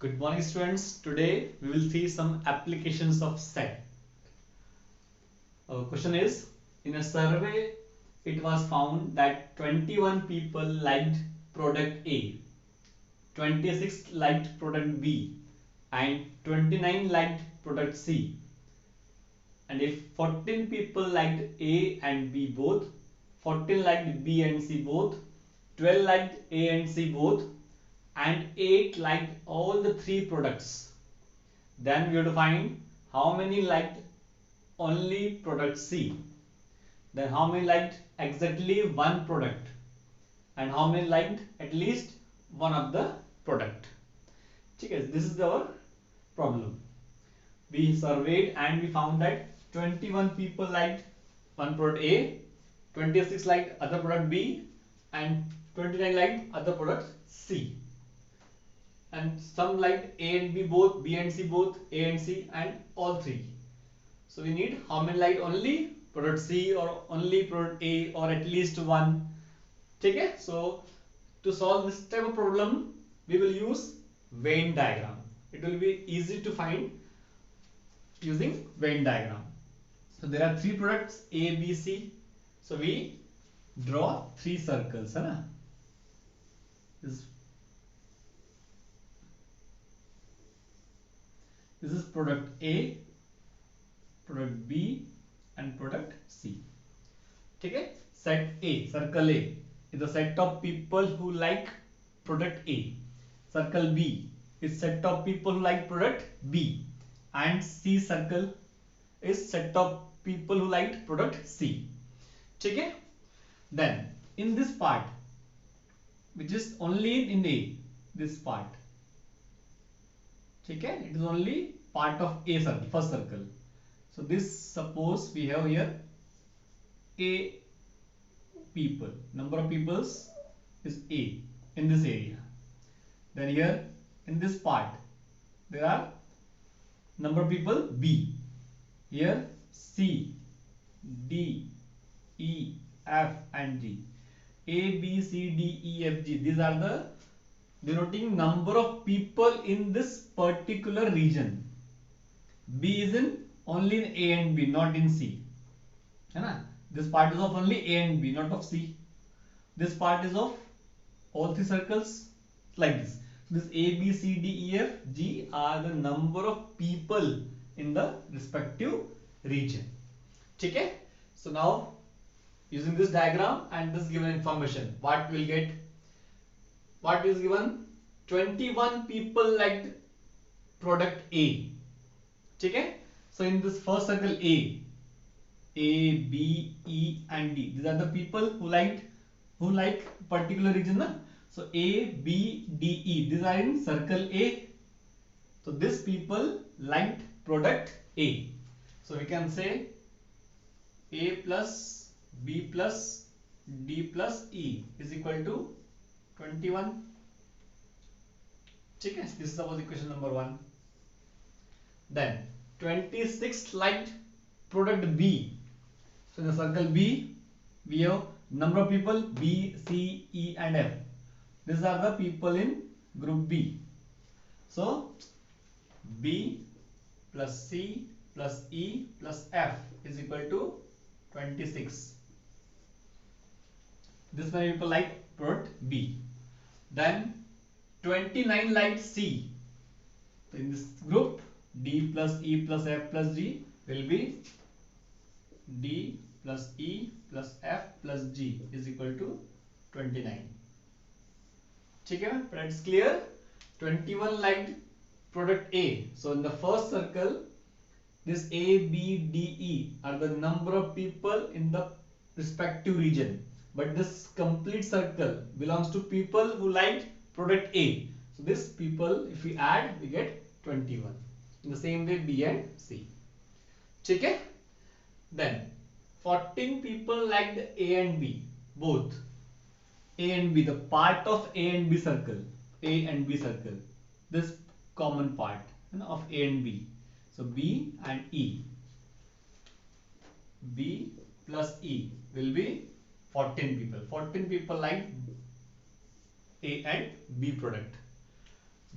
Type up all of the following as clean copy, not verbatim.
Good morning, students. Today we will see some applications of set. Our question is, in a survey it was found that 21 people liked product A, 26 liked product B and 29 liked product C. And if 14 people liked A and B both, 14 liked B and C both, 12 liked A and C both, and 8 liked all the three products, then we have to find how many liked only product C, then how many liked exactly one product, and how many liked at least one of the product. Okay, this is our problem. We surveyed and we found that 21 people liked one product A, 26 liked other product B, and 29 liked other product C. And some liked A and B both, B and C both, A and C, and all three. So we need how many liked only product C or only product A or at least one. Okay, so to solve this type of problem we will use Venn diagram. It will be easy to find using Venn diagram. So there are three products A, B, C. So we draw three circles, है ना? This is product A, product B and product C. Okay? Set A, circle A is the set of people who like product A. Circle B is set of people who like product B. And C circle is set of people who like product C. Okay? Then in this part, which is only in A, this part. Okay? It is only part of A circle, first circle. So this, suppose we have here A people, number of peoples is A in this area. Then here in this part there are number of people B. Here C, D, E, F and G. A, B, C, D, E, F, G. These are the denoting number of people in this particular region. B is in only in A and B, not in C. This part is of only A and B, not of C. This part is of all three circles, like this. This A, B, C, D, E, F, G are the number of people in the respective region. Okay? So now using this diagram and this given information, what we'll get? What is given? 21 people liked product A. Okay? So in this first circle A, B, E and D, these are the people who like particular region. Na? So A, B, D, E, these are in circle A. So these people liked product A. So we can say A plus B plus D plus E is equal to 21. Okay, this is our equation number 1. Then 26 liked product B. So in the circle B, we have number of people B, C, E and F. These are the people in group B. So B plus C plus E plus F is equal to 26. This many people like product B. Then 29 liked C. So in this group, D plus E plus F plus G will be D plus E plus F plus G is equal to 29. Okay, it's clear. 21 liked product A. So in the first circle, this A, B, D, E are the number of people in the respective region. But this complete circle belongs to people who liked product A. So this people, if we add, we get 21. In the same way, B and C. Okay? Then 14 people liked A and B, both. A and B, the part of A and B circle. A and B circle. This common part of A and B. So B and E. B plus E will be 14 people. 14 people like A and B product.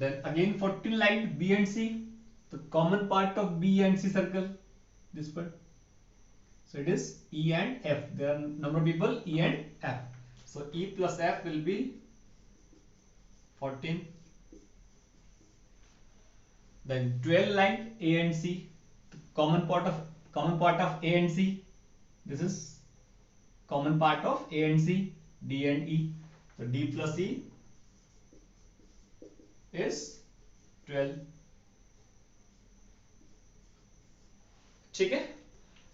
Then again 14 liked B and C. The common part of B and C circle, this part. So it is E and F. There are number of people E and F. So E plus F will be 14. Then 12 liked A and C. The common part of A and C. This is common part of A and C, D and E. So D plus E is 12. ठीक है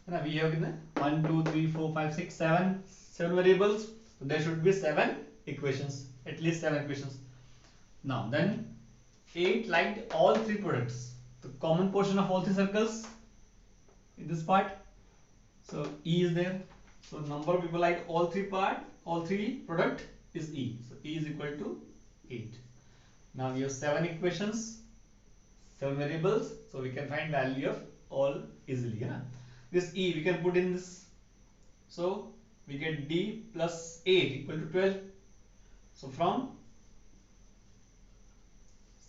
ना? We have 1 2 3 4 5 6 7 variables. So there should be 7 equations, at least 7 equations. Now then 8 liked all 3 products. The common portion of all 3 circles in this part. So E is there. So number of people like all 3 product is E. So E is equal to 8. Now we have 7 equations, 7 variables. So we can find value of all easily. Yeah? This E we can put in this. So we get D plus 8 equal to 12. So from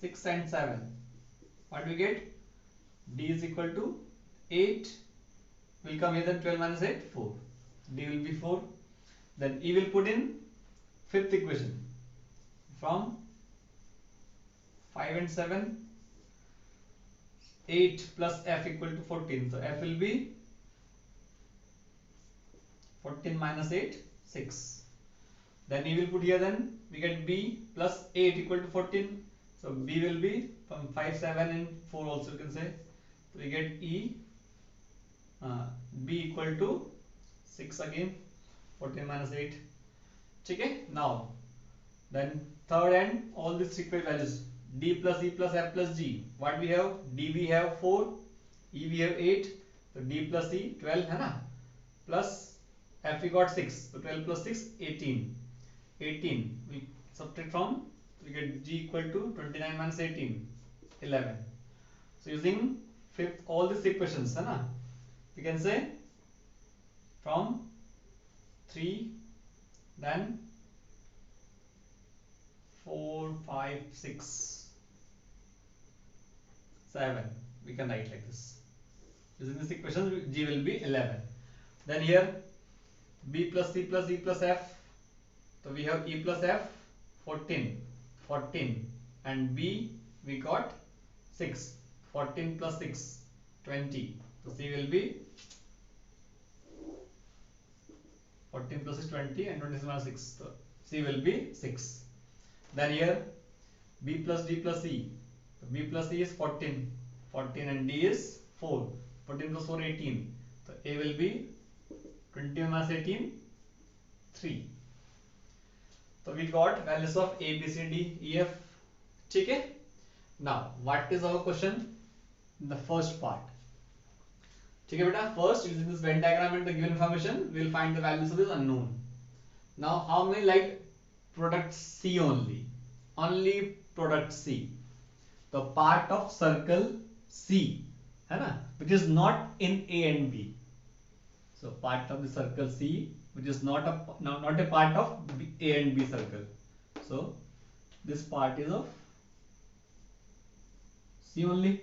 6 and 7, what do we get? D is equal to 8. Will come here, then 12 minus 8, 4. D will be 4. Then E will put in 5th equation. From 5 and 7, 8 plus F equal to 14. So F will be 14 minus 8, 6. Then E will put here, then we get B plus 8 equal to 14. So B will be from 5, 7 and 4 also you can say. So we get B equal to 6 again, 14 minus 8. Okay. Now then third and all these secret values, D plus E plus F plus G. What we have? D we have 4, E we have 8. So D plus E 12 है ना, plus F we got 6. So 12 plus 6 18. 18 we subtract from, we get G equal to 29 minus 18, 11. So using fifth all these equations है ना, we can say from 3, then 4, 5, 6, 7. We can write like this. Using this equation, G will be 11. Then here B plus C plus E plus F. So we have E plus F 14, 14, and B we got 6. 14 plus 6, 20. So C will be 14 plus 6, 20, and 20 minus 6. So C will be 6. Then here B plus D plus E. So B plus E is 14, 14, and D is 4. 14 plus 4, 18. So A will be 20 minus 18, 3. So we got values of A, B, C, D, E, F. ठीक है? Now what is our question? The first part. ठीक है बेटा? First, using this Venn diagram and the given information, we will find the values of this unknown. Now how many like product C only? Only product C. The part of circle C, है ना? Which is not in A and B. So part of the circle C, which is not a part of A and B circle. So this part is of C only.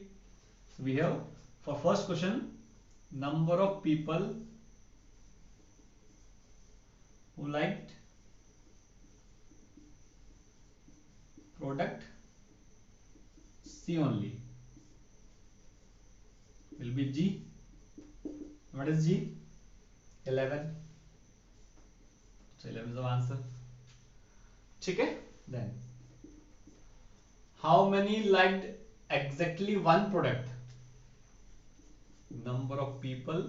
So we have for first question, number of people who liked product C only will be G. What is G? 11. So 11 is the answer. ठीक है? Then how many liked exactly one product? Number of people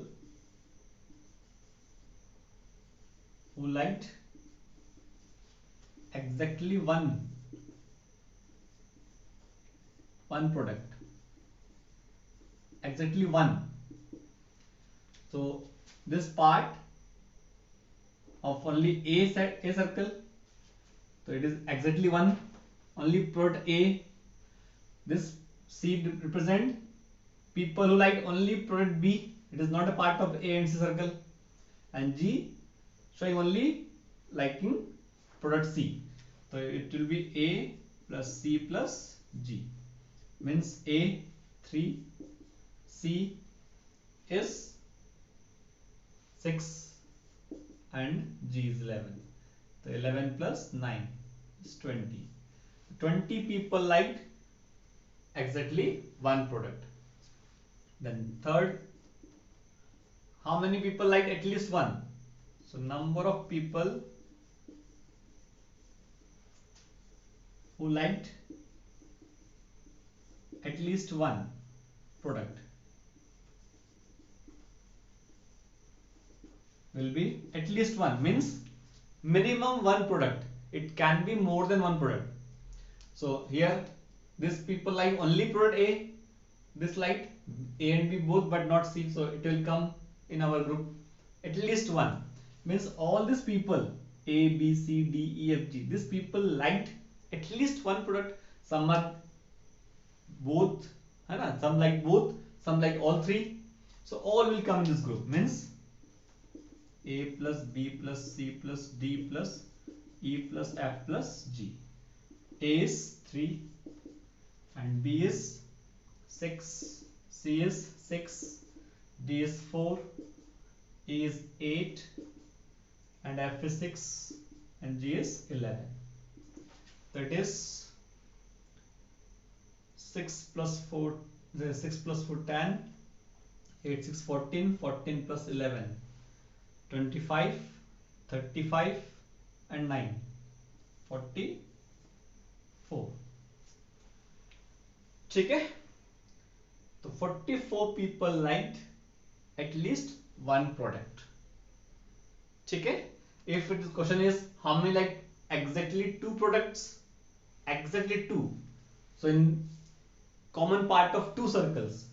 who liked exactly one product. Exactly one. So this part of only A circle. So it is exactly one. Only product A. This C represent people who like only product B. It is not a part of A and C circle. And G showing only liking product C. So it will be A plus C plus G. Means A 3, C is 6 and G is 11. So 11 plus 9 is 20. 20 people liked exactly one product. Then third, how many people liked at least one? So number of people who liked at least one product will be at least one, means minimum one product. It can be more than one product. So here this people like only product A, this like A and B both but not C, so it will come in our group. At least one means all these people A, B, C, D, E, F, G, these people liked at least one product. Some are both, है ना? Some like both, some like all three. So all will come in this group. Means A plus B plus C plus D plus E plus F plus G. A is 3 and B is 6, C is 6, D is 4, E is 8 and F is 6 and G is 11. That is 6 plus 4, 6 plus 4 10, 8 6 14, 14 plus 11 25, 35 and 9 44. ठीक है, तो 44 people liked at least one product. ठीक है, if it is question is how many like exactly two products, exactly two, so in common part of two circles,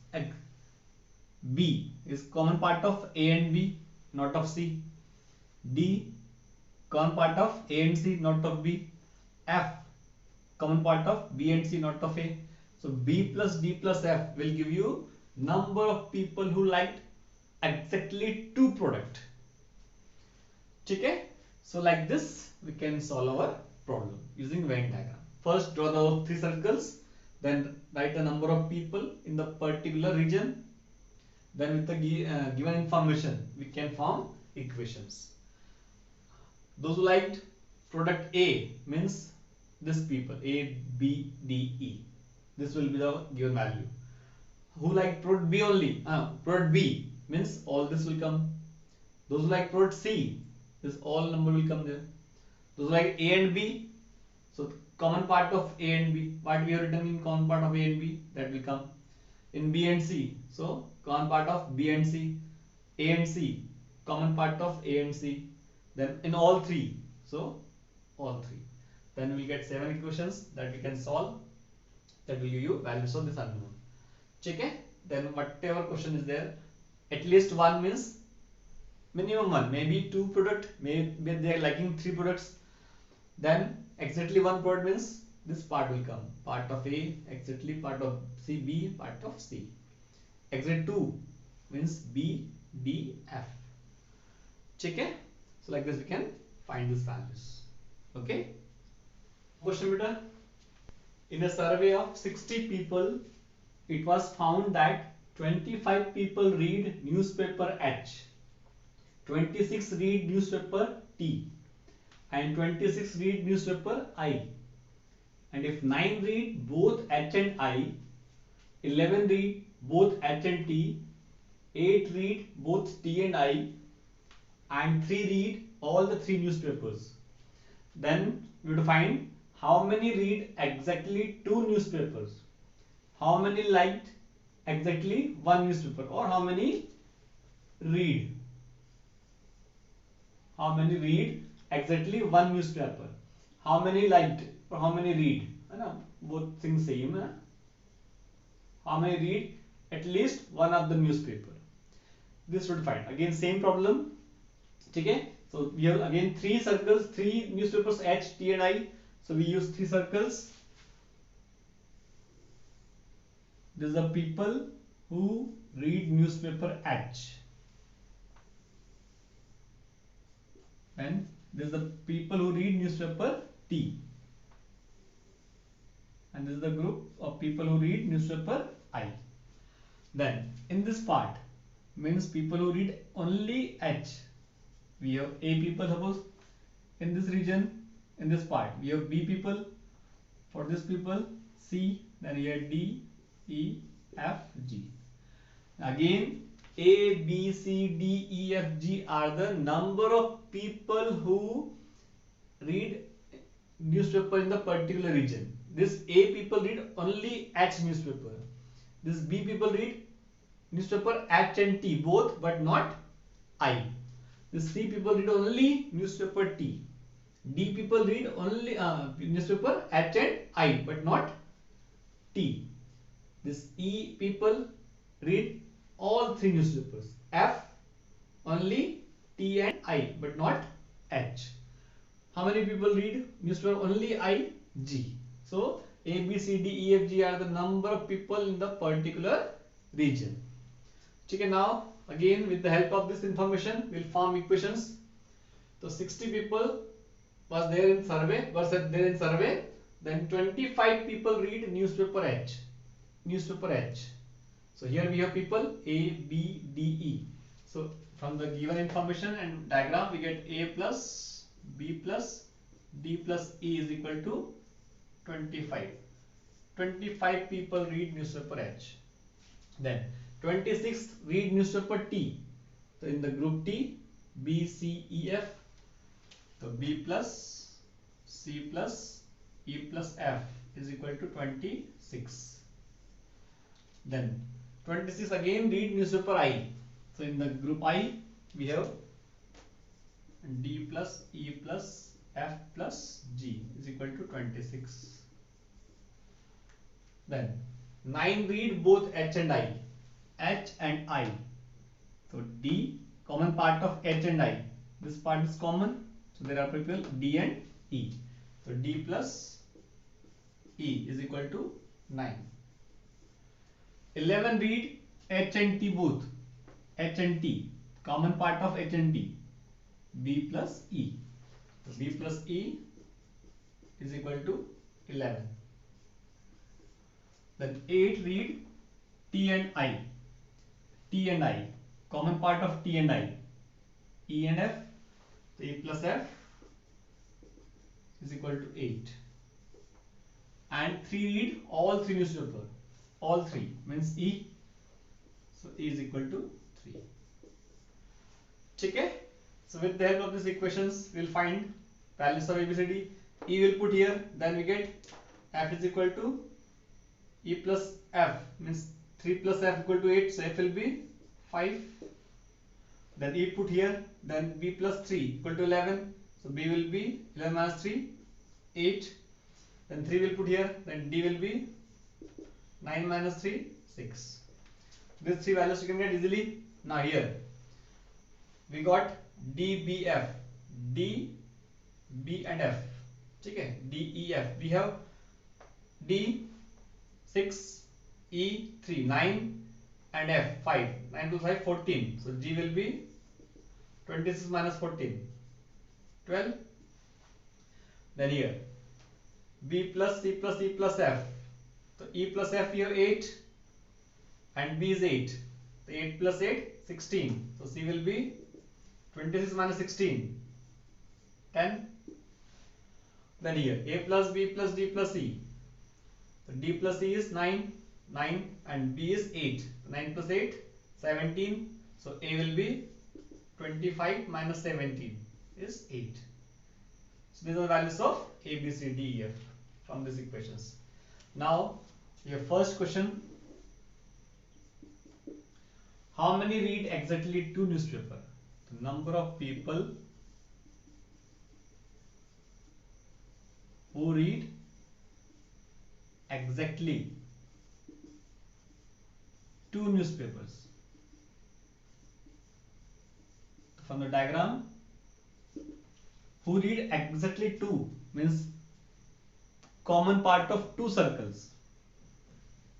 B is common part of A and B, not of C. D common part of A and C, not of B. F common part of B and C, not of A. So B plus D plus F will give you number of people who liked exactly two product. ठीक है? So like this we can solve our problem using Venn diagram. First draw the three circles, then write the number of people in the particular region. Then with the given information we can form equations. Those who liked product A means this people A, B, D, E. This will be the given value. Who like product B only? Product B means all this will come. Those who like product C, this all number will come there. Those who like A and B, so common part of A and B, what we have written in common part of A and B, that will come. In B and C, so common part of B and C, A and C, common part of A and C. Then in all three, so all three. Then we get 7 equations that we can solve. That will give you values of this unknown. Okay? Then whatever question is there, at least one means minimum one, maybe two product, maybe they are liking three products. Then exactly one product means this part will come, part of A, exactly part of C, B, part of C. Exact two means B, D, F. Okay? So like this we can find these values. Okay? Question beta. In a survey of 60 people, it was found that 25 people read newspaper H, 26 read newspaper T, and 26 read newspaper I. And if 9 read both H and I, 11 read both H and T, 8 read both T and I, and 3 read all the 3 newspapers, then we have to find how many read exactly 2 newspapers, how many liked exactly 1 newspaper, or how many read exactly 1 newspaper, how many liked or how many read, है ना, both things same है, how many read at least one of the newspaper. This would find again same problem. ठीक है, so we have again 3 circles, 3 newspapers H, T and I, so we use 3 circles. These are the people who read newspaper H, and this is the people who read newspaper T. and this is the group of people who read newspaper I. Then in this part means people who read only H. We have A people, suppose in this region, in this part we have B people, for this people C, then here D, E, F, G. Again A, B, C, D, E, F, G are the number of people who read newspaper in the particular region. This A people read only H newspaper. This B people read newspaper H and T both, but not I. This C people read only newspaper T. D people read only newspaper H and I, but not T. This E people read all three newspapers. F only, T and I, but not H. How many people read newspaper only I? G. So A, B, C, D, E, F, G are the number of people in the particular region. Okay, now again with the help of this information we'll form equations. So 60 people was there in survey, then 25 people read newspaper H. So here we have people A, B, D, E. So from the given information and diagram we get A plus B plus D plus E is equal to 25. 25 people read newspaper H. Then 26 read newspaper T. So in the group T, B, C, E, F. So B plus C plus E plus F is equal to 26. Then 26 again read newspaper I. So in the group I we have D plus E plus F plus G is equal to 26. Then 9 read both H and I. H and I. So D, common part of H and I. This part is common. So there are people D and E. So D plus E is equal to 9. 11 read H and T both. H and T. Common part of H and T. B plus E. So B plus E is equal to 11. Then 8 read T and I. T and I. Common part of T and I. E and F. So E plus F is equal to 8. And 3 read all 3 newspaper. All 3 means E. So E is equal to 3. Okay? So with the help of these equations, we will find values of ABCD. E will put here, then we get F is equal to E plus F, means 3 plus F equal to 8, so F will be 5. Then E put here, then B plus 3 equal to 11, so B will be 11 minus 3, 8. Then 3 will put here, then D will be 9 minus 3, 6. These 3 values you can get easily. Now here we got D, B, F. D, B and F. Okay? D, E, F. We have D 6, E 3, 9 and F 5. 9 plus 5, 14. So G will be 26 minus 14, 12. Then here B plus C plus E plus F. So E plus F here 8 and B is 8. So 8 plus 8, 16. So C will be 26 minus 16, 10. Then here A plus B plus D plus E. So D plus E is 9, 9 and B is 8. 9 plus 8, 17. So A will be 25 minus 17 is 8. So these are the values of A, B, C, D, E, F from these equations. Now your first question. How many read exactly 2 newspapers? The number of people who read exactly 2 newspapers. From the diagram, who read exactly 2 means common part of 2 circles.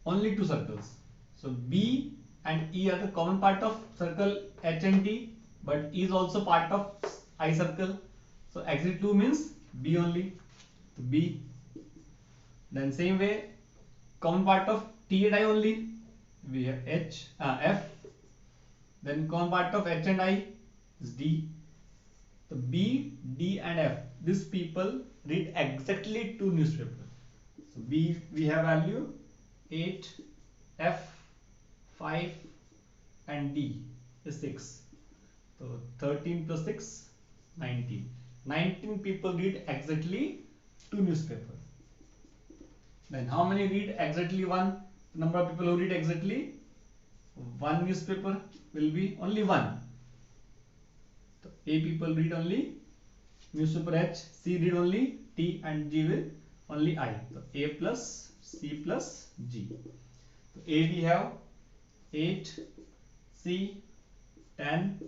Only 2 circles. So B and E are the common part of circle H and T, but E is also part of I circle. So exactly 2 means B only. B. Then same way, common part of T and I only, we have F. Then common part of H and I is D. The B, D and F, these people read exactly 2 newspapers. So B we have value 8, F 5 and D is 6. So 13 plus 6, 19. 19 people read exactly 2 newspapers. Then how many read exactly one? The number of people who read exactly one newspaper will be only 1. So A people read only newspaper H, C read only T and G will only I. So A plus C plus G. So A we have 8, C 10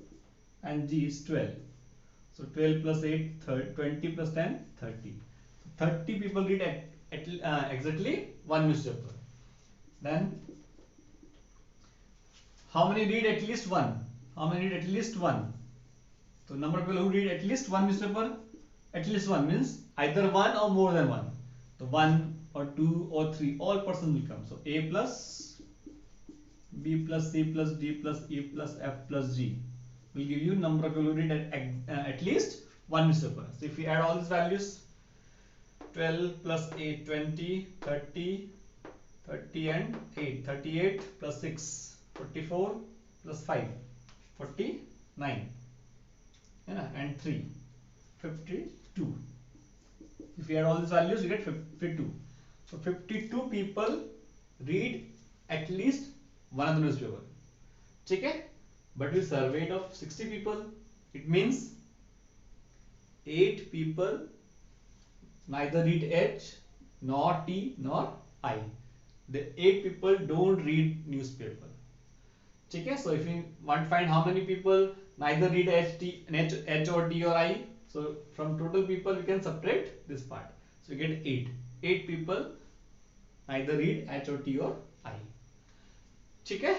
and G is 12. So 12 plus 8, 20 plus 10, 30. So 30 people read exactly one newspaper. Then how many read at least one? How many read at least one? So number of people who read at least one newspaper, at least one means either one or more than one. So 1 or 2 or 3, all persons will come. So A plus B plus C plus D plus E plus F plus G will give you number of people who read at least one newspaper. So if we add all these values, 12 plus 8, 20, 30, 30 and 8, 38 plus 6, 44 plus 5, 49 and 3, 52. If we add all these values, you get 52. So 52 people read at least one of the newspaper. Okay? But we surveyed of 60 people. It means 8 people neither read H nor T nor I. The 8 people don't read newspaper. Okay? So if you want to find how many people neither read H or T or I, so from total people we can subtract this part. So you get 8. 8 people neither read H or T or I. Okay?